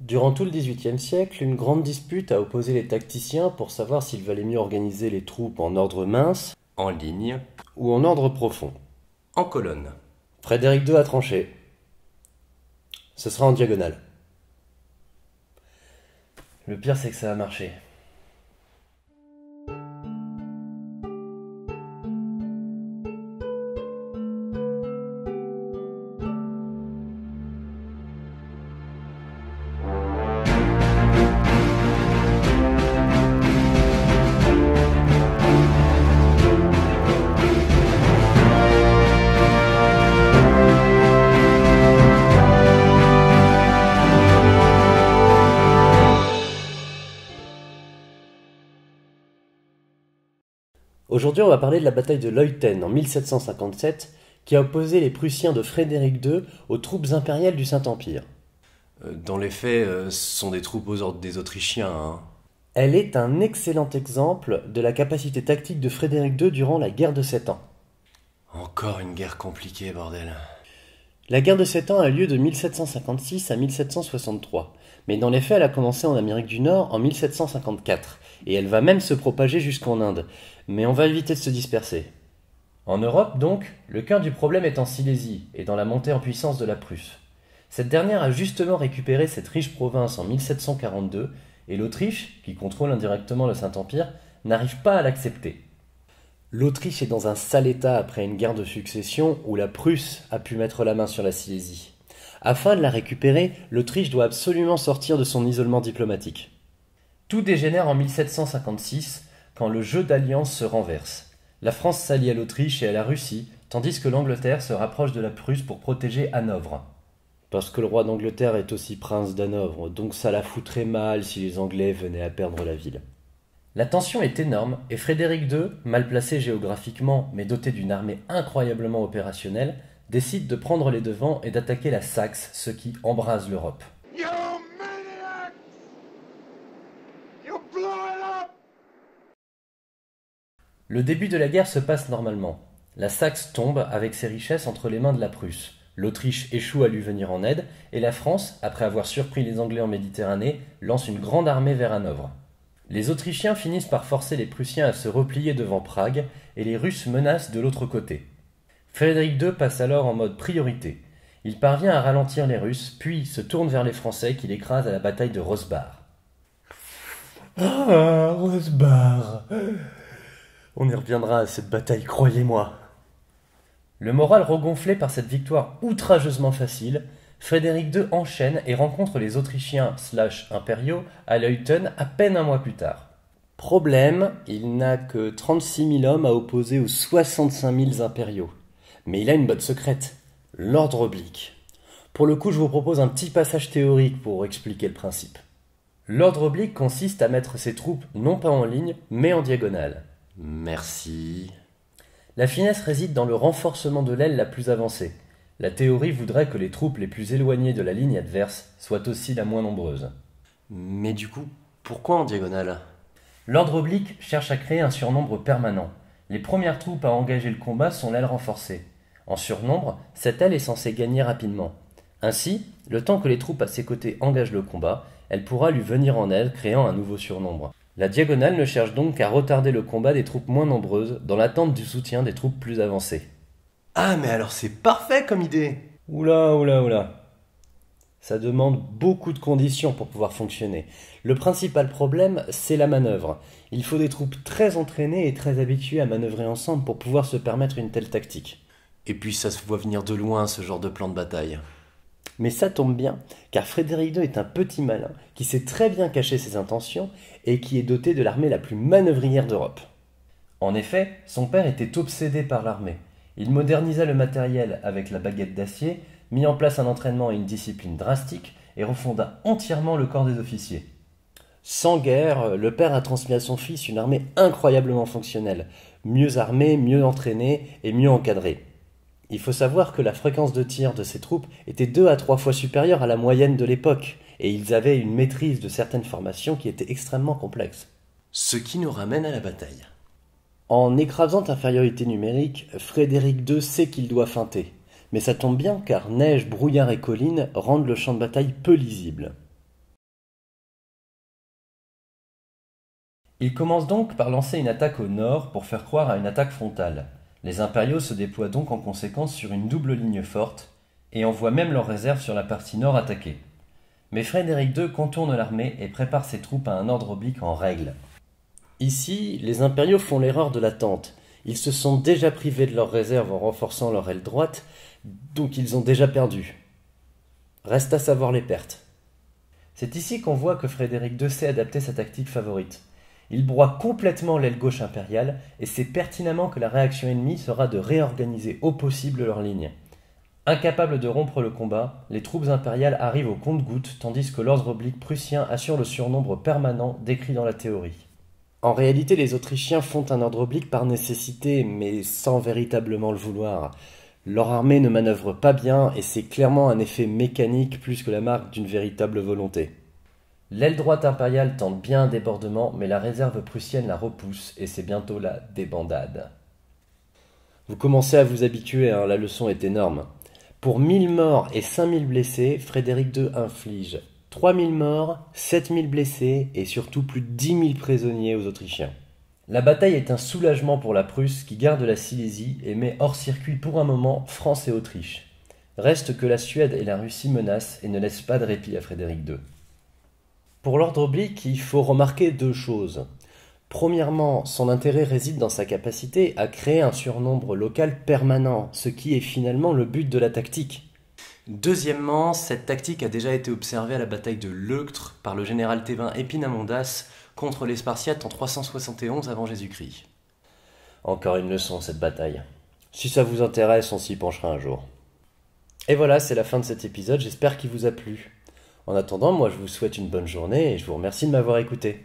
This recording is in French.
Durant tout le XVIIIe siècle, une grande dispute a opposé les tacticiens pour savoir s'il valait mieux organiser les troupes en ordre mince En ligne, ou en ordre profond. en colonne. Frédéric II a tranché. Ce sera en diagonale. Le pire, c'est que ça a marché. Aujourd'hui, on va parler de la bataille de Leuthen en 1757 qui a opposé les Prussiens de Frédéric II aux troupes impériales du Saint-Empire. Dans les faits, ce sont des troupes aux ordres des Autrichiens, hein. Elle est un excellent exemple de la capacité tactique de Frédéric II durant la guerre de Sept Ans. Encore une guerre compliquée, bordel. La guerre de Sept Ans a lieu de 1756 à 1763, mais dans les faits elle a commencé en Amérique du Nord en 1754, et elle va même se propager jusqu'en Inde, mais on va éviter de se disperser. En Europe donc, le cœur du problème est en Silésie, et dans la montée en puissance de la Prusse. Cette dernière a justement récupéré cette riche province en 1742, et l'Autriche, qui contrôle indirectement le Saint-Empire, n'arrive pas à l'accepter. L'Autriche est dans un sale état après une guerre de succession où la Prusse a pu mettre la main sur la Silésie. Afin de la récupérer, l'Autriche doit absolument sortir de son isolement diplomatique. Tout dégénère en 1756 quand le jeu d'alliance se renverse. La France s'allie à l'Autriche et à la Russie, tandis que l'Angleterre se rapproche de la Prusse pour protéger Hanovre. Parce que le roi d'Angleterre est aussi prince d'Hanovre, donc ça la foutrait mal si les Anglais venaient à perdre la ville. La tension est énorme et Frédéric II, mal placé géographiquement mais doté d'une armée incroyablement opérationnelle, décide de prendre les devants et d'attaquer la Saxe, ce qui embrase l'Europe. You maniacs! You blew it up! Le début de la guerre se passe normalement. La Saxe tombe avec ses richesses entre les mains de la Prusse. L'Autriche échoue à lui venir en aide et la France, après avoir surpris les Anglais en Méditerranée, lance une grande armée vers Hanovre. Les Autrichiens finissent par forcer les Prussiens à se replier devant Prague et les Russes menacent de l'autre côté. Frédéric II passe alors en mode priorité. Il parvient à ralentir les Russes, puis se tourne vers les Français qu'il écrase à la bataille de Rosbar. Ah, Rosbar! On y reviendra à cette bataille, croyez-moi. Le moral regonflé par cette victoire outrageusement facile, Frédéric II enchaîne et rencontre les Autrichiens /impériaux à Leuthen à peine un mois plus tard. Problème, il n'a que 36 000 hommes à opposer aux 65 000 impériaux. Mais il a une botte secrète, l'ordre oblique. Pour le coup, je vous propose un petit passage théorique pour expliquer le principe. L'ordre oblique consiste à mettre ses troupes non pas en ligne, mais en diagonale. Merci. La finesse réside dans le renforcement de l'aile la plus avancée. La théorie voudrait que les troupes les plus éloignées de la ligne adverse soient aussi la moins nombreuses. Mais du coup, pourquoi en diagonale? L'ordre oblique cherche à créer un surnombre permanent. Les premières troupes à engager le combat sont l'aile renforcée. En surnombre, cette aile est censée gagner rapidement. Ainsi, le temps que les troupes à ses côtés engagent le combat, elle pourra lui venir en aide, créant un nouveau surnombre. La diagonale ne cherche donc qu'à retarder le combat des troupes moins nombreuses, dans l'attente du soutien des troupes plus avancées. Ah, mais alors c'est parfait comme idée! Oula. Ça demande beaucoup de conditions pour pouvoir fonctionner. Le principal problème, c'est la manœuvre. Il faut des troupes très entraînées et très habituées à manœuvrer ensemble pour pouvoir se permettre une telle tactique. Et puis ça se voit venir de loin, ce genre de plan de bataille. Mais ça tombe bien, car Frédéric II est un petit malin qui sait très bien cacher ses intentions et qui est doté de l'armée la plus manœuvrière d'Europe. En effet, son père était obsédé par l'armée. Il modernisa le matériel avec la baguette d'acier, mit en place un entraînement et une discipline drastique et refonda entièrement le corps des officiers. Sans guerre, le père a transmis à son fils une armée incroyablement fonctionnelle, mieux armée, mieux entraînée et mieux encadrée. Il faut savoir que la fréquence de tir de ces troupes était 2 à 3 fois supérieure à la moyenne de l'époque, et ils avaient une maîtrise de certaines formations qui était extrêmement complexe. Ce qui nous ramène à la bataille. En écrasante infériorité numérique, Frédéric II sait qu'il doit feinter. Mais ça tombe bien car neige, brouillard et collines rendent le champ de bataille peu lisible. Il commence donc par lancer une attaque au nord pour faire croire à une attaque frontale. Les impériaux se déploient donc en conséquence sur une double ligne forte et envoient même leurs réserves sur la partie nord attaquée. Mais Frédéric II contourne l'armée et prépare ses troupes à un ordre oblique en règle. Ici, les impériaux font l'erreur de l'attente. Ils se sont déjà privés de leurs réserves en renforçant leur aile droite, donc ils ont déjà perdu. Reste à savoir les pertes. C'est ici qu'on voit que Frédéric II sait adapter sa tactique favorite. Il broie complètement l'aile gauche impériale et sait pertinemment que la réaction ennemie sera de réorganiser au possible leur ligne. Incapables de rompre le combat, les troupes impériales arrivent au compte-gouttes tandis que l'ordre oblique prussien assure le surnombre permanent décrit dans la théorie. En réalité, les Autrichiens font un ordre oblique par nécessité, mais sans véritablement le vouloir. Leur armée ne manœuvre pas bien et c'est clairement un effet mécanique plus que la marque d'une véritable volonté. L'aile droite impériale tente bien un débordement, mais la réserve prussienne la repousse et c'est bientôt la débandade. Vous commencez à vous habituer, la leçon est énorme. Pour 1000 morts et 5000 blessés, Frédéric II inflige 3000 morts, 7000 blessés et surtout plus de 10 000 prisonniers aux Autrichiens. La bataille est un soulagement pour la Prusse qui garde la Silésie et met hors circuit pour un moment France et Autriche. Reste que la Suède et la Russie menacent et ne laissent pas de répit à Frédéric II. Pour l'ordre oblique, il faut remarquer deux choses. Premièrement, son intérêt réside dans sa capacité à créer un surnombre local permanent, ce qui est finalement le but de la tactique. Deuxièmement, cette tactique a déjà été observée à la bataille de Leuctre par le général thébain Épinamondas contre les Spartiates en 371 avant Jésus-Christ. Encore une leçon, cette bataille. Si ça vous intéresse, on s'y penchera un jour. Et voilà, c'est la fin de cet épisode, j'espère qu'il vous a plu. En attendant, moi je vous souhaite une bonne journée et je vous remercie de m'avoir écouté.